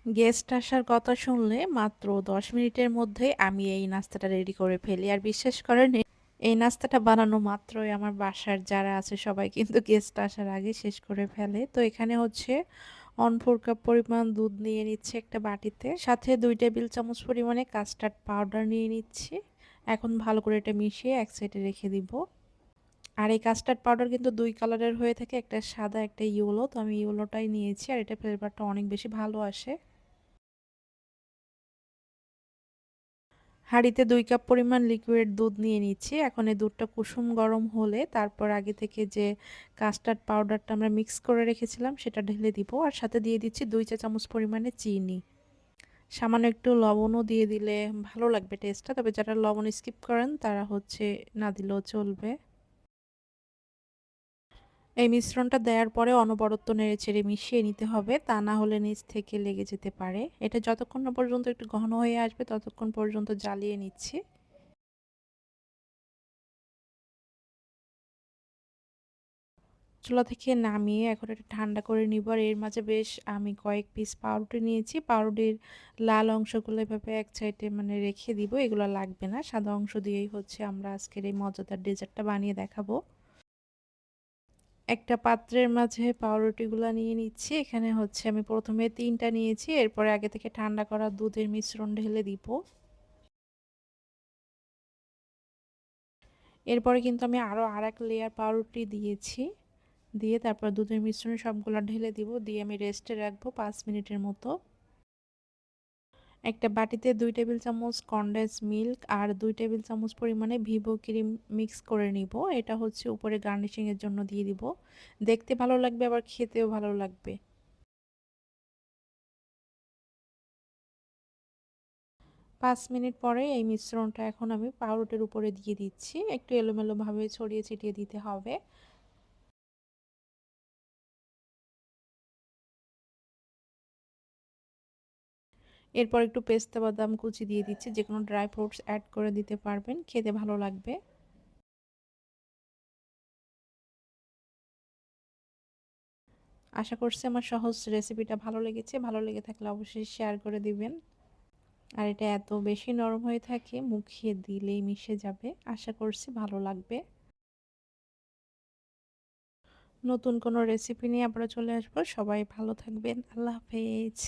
Guest আসার কথা শুনলে মাত্র ১০ মিনিটের মধ্যেই আমি এই নাস্তাটা রেডি করে ফেলি। আর বিশ্বাস করেন এই নাস্তাটা বানানো মাত্রই আমার বাসার যারা আছে সবাই কিন্তু গেস্ট আসার আগে শেষ করে ফেলে। তো এখানে হচ্ছে 1/4 কাপ পরিমাণ দুধ নিয়ে নিচ্ছি একটা বাটিতে। সাথে ২ টেবিল চামচ পরিমাণে কাস্টার্ড পাউডার নিয়ে নিচ্ছি। এখন ভালো করে এটা মিশিয়ে এক সাইডে রেখে দিব। আর এই কাস্টার্ড পাউডার কিন্তু ২ কালারের হয়ে থাকে, একটা সাদা একটা ইয়েলো। তো আমি ইয়েলোটাই নিয়েছি আর এটা ফ্লেভারটা অনেক বেশি ভালো আসে। হাঁড়িতে ২ কাপ পরিমাণ লিকুইড দুধ নিয়ে নিচ্ছি। এখন এই দুধটা কুসুম গরম হলে তারপর আগে থেকে যে কাস্টার্ড পাউডারটা আমরা মিক্স করে রেখেছিলাম সেটা ঢেলে দিব। আর সাথে দিয়ে দিচ্ছি ২ চা চামচ পরিমাণে চিনি। সামান্য একটু লবণও দিয়ে দিলে ভালো লাগবে টেস্টটা। তবে যারা লবণ স্কিপ করেন তারা হচ্ছে না দিলেও চলবে। এই মিশ্রণটা দেওয়ার পরে অনবরত নেড়েচেড়ে মিশিয়ে নিতে হবে, তা না হলে নিচ থেকে লেগে যেতে পারে। এটা যতক্ষণ না পর্যন্ত একটু ঘন হয়ে আসবে ততক্ষণ পর্যন্ত জ্বালিয়ে নিচ্ছি। চুলা থেকে নামিয়ে এখন এটা ঠান্ডা করে নিব। আর এর মাঝে বেশ আমি কয়েক পিস পাউরুটি নিয়েছি। পাউরুটির লাল অংশগুলো এভাবে এক সাইডে মানে রেখে দিব, এগুলো লাগবে না। সাদা অংশ দিয়েই হচ্ছে আমরা আজকের এই মজাদার ডেজার্টটা বানিয়ে দেখাবো। একটা পাত্রের মাঝে পাউরুটিগুলো নিয়ে নিচ্ছি। এখানে হচ্ছে আমি প্রথমে ৩টা নিয়েছি, এরপরে আগে থেকে ঠান্ডা করা দুধের মিশ্রণ ঢেলে দিব। এরপরে কিন্তু আমি আরও এক লেয়ার পাউরুটি দিয়েছি, দিয়ে তারপর দুধের মিশ্রণে সবগুলো ঢেলে দিব, দিয়ে আমি রেস্টে রাখবো ৫ মিনিটের মতো। একটা বাটিতে ২ টেবিল চামচ কনডেন্স মিল্ক আর ২ টেবিল চামচ পরিমাণে ভিভো ক্রিম মিক্স করে নিব। এটা হচ্ছে উপরে গার্নিশিং এর জন্য দিয়ে দিব। দেখতে ভালো লাগবে আবার খেতেও ভালো লাগবে। ৫ মিনিট পরে এই মিশ্রণটা এখন আমি পাউরুটির উপরে দিয়ে দিচ্ছি। একটু এলোমেলো ভাবে ছড়িয়ে ছিটিয়ে দিতে হবে। এরপর একটু পেস্তা বাদাম কুচি দিয়ে দিচ্ছি, যে কোনো ড্রাই ফ্রুটস অ্যাড করে দিতে পারবেন, খেতে ভালো লাগবে। আশা করছি আমার সহজ রেসিপিটা ভালো লেগেছে। ভালো লেগে থাকলে অবশ্যই শেয়ার করে দিবেন। আর এটা এত বেশি নরম হয়ে থাকে, মুখে দিলেই মিশে যাবে। আশা করছি ভালো লাগবে। নতুন কোনো রেসিপি নিয়ে আবারও চলে আসবো। সবাই ভালো থাকবেন। আল্লাহ হাফেজ।